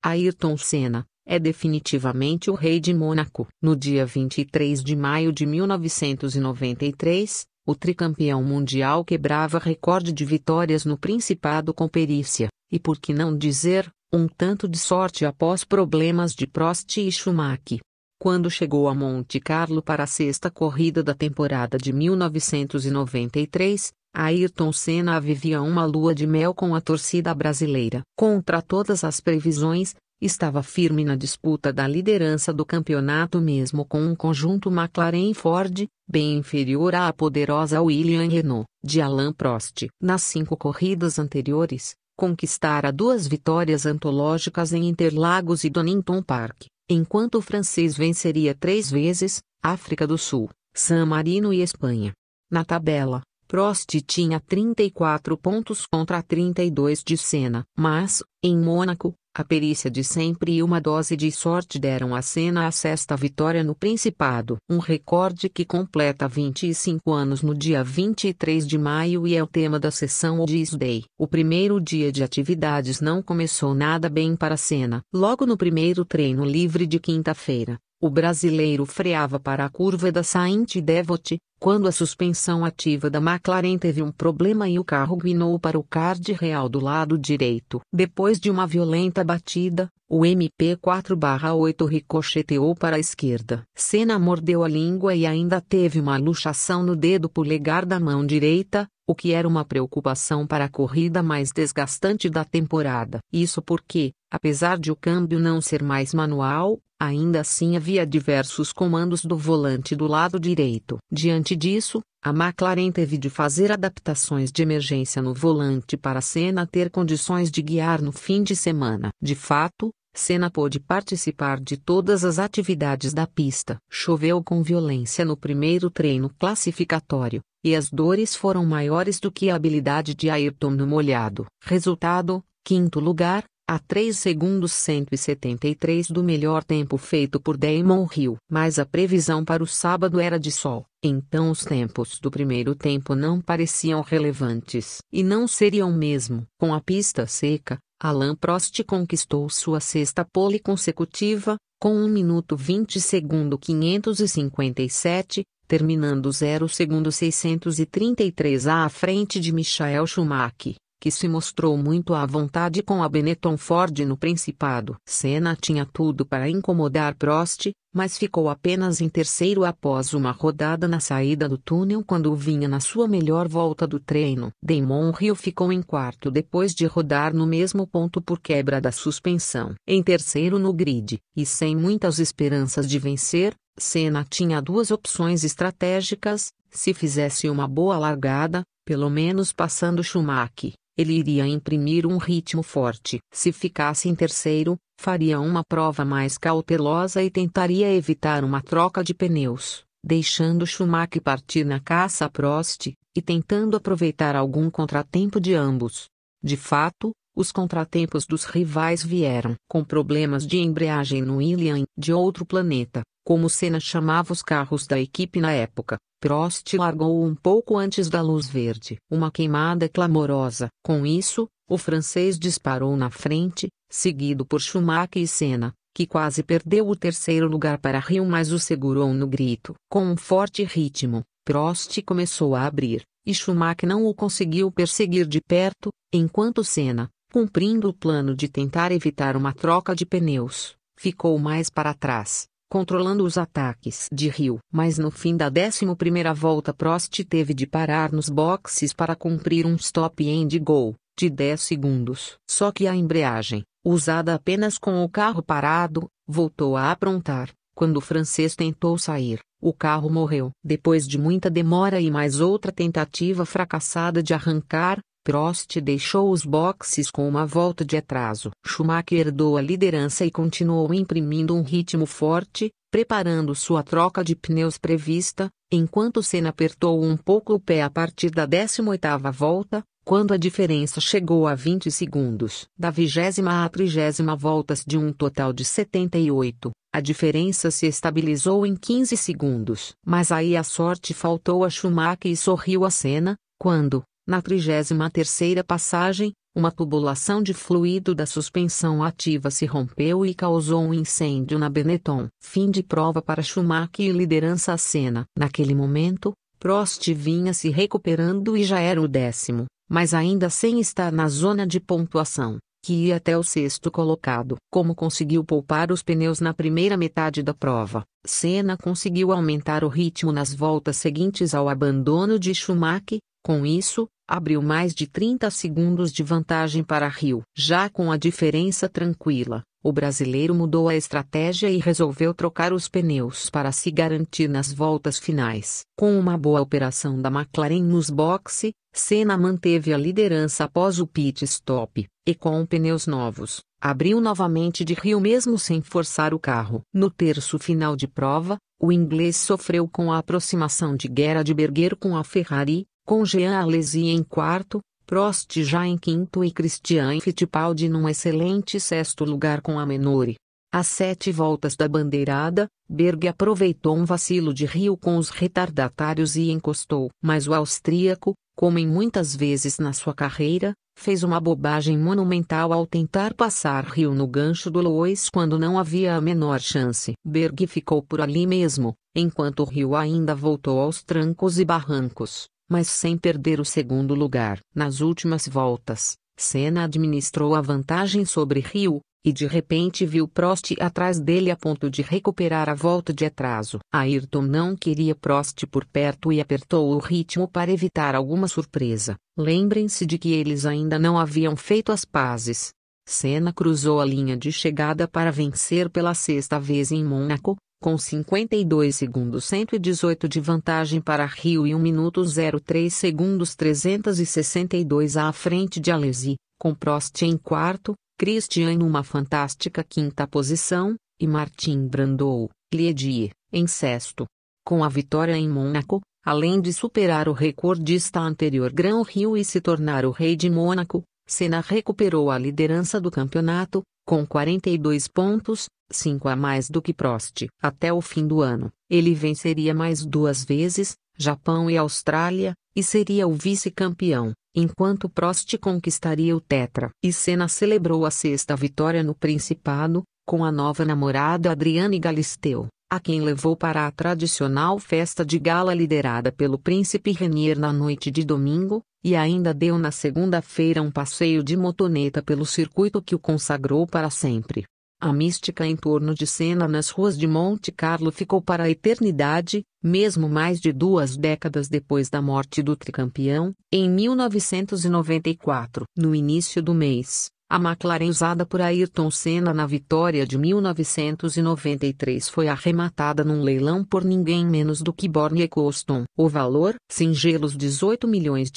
Ayrton Senna é definitivamente o rei de Mônaco. No dia 23 de maio de 1993, o tricampeão mundial quebrava recorde de vitórias no Principado com perícia, e por que não dizer, um tanto de sorte após problemas de Prost e Schumacher. Quando chegou a Monte Carlo para a sexta corrida da temporada de 1993, Ayrton Senna vivia uma lua de mel com a torcida brasileira. Contra todas as previsões, estava firme na disputa da liderança do campeonato mesmo com um conjunto McLaren-Ford, bem inferior à poderosa Williams-Renault, de Alain Prost. Nas 5 corridas anteriores, conquistara 2 vitórias antológicas em Interlagos e Donington Park, enquanto o francês venceria 3 vezes, África do Sul, San Marino e Espanha. Na tabela, Prost tinha 34 pontos contra 32 de Senna, mas, em Mônaco, a perícia de sempre e uma dose de sorte deram a Senna a 6ª vitória no Principado. Um recorde que completa 25 anos no dia 23 de maio e é o tema da sessão This Day. O primeiro dia de atividades não começou nada bem para Senna. Logo no primeiro treino livre de quinta-feira, o brasileiro freava para a curva da Saint-Devote, quando a suspensão ativa da McLaren teve um problema e o carro guinou para o card real do lado direito. Depois de uma violenta batida, o MP4/8 ricocheteou para a esquerda. Senna mordeu a língua e ainda teve uma luxação no dedo polegar da mão direita, o que era uma preocupação para a corrida mais desgastante da temporada. Isso porque, apesar de o câmbio não ser mais manual, ainda assim havia diversos comandos do volante do lado direito. Diante disso, a McLaren teve de fazer adaptações de emergência no volante para Senna ter condições de guiar no fim de semana. De fato, Senna pôde participar de todas as atividades da pista. Choveu com violência no primeiro treino classificatório, e as dores foram maiores do que a habilidade de Ayrton no molhado. Resultado: 5º lugar, a 3 segundos 173 do melhor tempo feito por Damon Hill. Mas a previsão para o sábado era de sol, então os tempos do primeiro tempo não pareciam relevantes. E não seriam mesmo. Com a pista seca, Alain Prost conquistou sua 6ª pole consecutiva, com 1 minuto 20 segundo 557, terminando 0 segundo 633 à frente de Michael Schumacher, que se mostrou muito à vontade com a Benetton Ford no Principado. Senna tinha tudo para incomodar Prost, mas ficou apenas em terceiro após uma rodada na saída do túnel quando vinha na sua melhor volta do treino. Damon Hill ficou em quarto depois de rodar no mesmo ponto por quebra da suspensão. Em terceiro no grid, e sem muitas esperanças de vencer, Senna tinha 2 opções estratégicas: se fizesse uma boa largada, pelo menos passando Schumacher, ele iria imprimir um ritmo forte. Se ficasse em terceiro, faria uma prova mais cautelosa e tentaria evitar uma troca de pneus, deixando Schumacher partir na caça a Prost, e tentando aproveitar algum contratempo de ambos. De fato, os contratempos dos rivais vieram com problemas de embreagem no Williams de outro planeta, como Senna chamava os carros da equipe na época. Prost largou um pouco antes da luz verde. Uma queimada clamorosa. Com isso, o francês disparou na frente, seguido por Schumacher e Senna, que quase perdeu o terceiro lugar para Hill, mas o segurou no grito. Com um forte ritmo, Prost começou a abrir, e Schumacher não o conseguiu perseguir de perto, enquanto Senna, cumprindo o plano de tentar evitar uma troca de pneus, ficou mais para trás, controlando os ataques de Hill. Mas no fim da 11ª volta Prost teve de parar nos boxes para cumprir um stop and go, de 10 segundos. Só que a embreagem, usada apenas com o carro parado, voltou a aprontar. Quando o francês tentou sair, o carro morreu. Depois de muita demora e mais outra tentativa fracassada de arrancar, Prost deixou os boxes com uma volta de atraso. Schumacher herdou a liderança e continuou imprimindo um ritmo forte, preparando sua troca de pneus prevista, enquanto Senna apertou um pouco o pé a partir da 18ª volta, quando a diferença chegou a 20 segundos. Da 20ª à 30ª voltas de um total de 78, a diferença se estabilizou em 15 segundos. Mas aí a sorte faltou a Schumacher e sorriu a Senna, quando, na 33ª passagem, uma tubulação de fluido da suspensão ativa se rompeu e causou um incêndio na Benetton. Fim de prova para Schumacher e liderança a Senna. Naquele momento, Prost vinha se recuperando e já era o 10º, mas ainda sem estar na zona de pontuação, que ia até o 6º colocado. Como conseguiu poupar os pneus na primeira metade da prova, Senna conseguiu aumentar o ritmo nas voltas seguintes ao abandono de Schumacher. Com isso, abriu mais de 30 segundos de vantagem para Hill. Já com a diferença tranquila, o brasileiro mudou a estratégia e resolveu trocar os pneus para se garantir nas voltas finais. Com uma boa operação da McLaren nos boxes, Senna manteve a liderança após o pit stop, e com pneus novos, abriu novamente de Hill mesmo sem forçar o carro. No terço final de prova, o inglês sofreu com a aproximação de Gerhard Berger com a Ferrari, com Jean Alesi em quarto, Prost já em quinto e Christian Fittipaldi num excelente sexto lugar com a Minori. Às 7 voltas da bandeirada, Berger aproveitou um vacilo de Hill com os retardatários e encostou. Mas o austríaco, como em muitas vezes na sua carreira, fez uma bobagem monumental ao tentar passar Hill no gancho do Lewis quando não havia a menor chance. Berger ficou por ali mesmo, enquanto Hill ainda voltou aos trancos e barrancos, mas sem perder o segundo lugar. Nas últimas voltas, Senna administrou a vantagem sobre Hill, e de repente viu Prost atrás dele a ponto de recuperar a volta de atraso. Ayrton não queria Prost por perto e apertou o ritmo para evitar alguma surpresa. Lembrem-se de que eles ainda não haviam feito as pazes. Senna cruzou a linha de chegada para vencer pela 6ª vez em Mônaco, com 52 segundos 118 de vantagem para Hill e 1 minuto 03 segundos 362 à frente de Alesi, com Prost em quarto, Christian numa fantástica quinta posição, e Martin Brundle, Liedier, em sexto. Com a vitória em Mônaco, além de superar o recordista anterior Graham Hill e se tornar o rei de Mônaco, Senna recuperou a liderança do campeonato, com 42 pontos, 5 a mais do que Prost. Até o fim do ano, ele venceria mais 2 vezes, Japão e Austrália, e seria o vice-campeão, enquanto Prost conquistaria o tetra. E Senna celebrou a 6ª vitória no Principado, com a nova namorada Adriane Galisteu, a quem levou para a tradicional festa de gala liderada pelo príncipe Rainier na noite de domingo, e ainda deu na segunda-feira um passeio de motoneta pelo circuito que o consagrou para sempre. A mística em torno de Senna nas ruas de Monte Carlo ficou para a eternidade, mesmo mais de 2 décadas depois da morte do tricampeão, em 1994. No início do mês, a McLaren usada por Ayrton Senna na vitória de 1993 foi arrematada num leilão por ninguém menos do que Born Ecclestone. O valor, singelos R$ 18 milhões.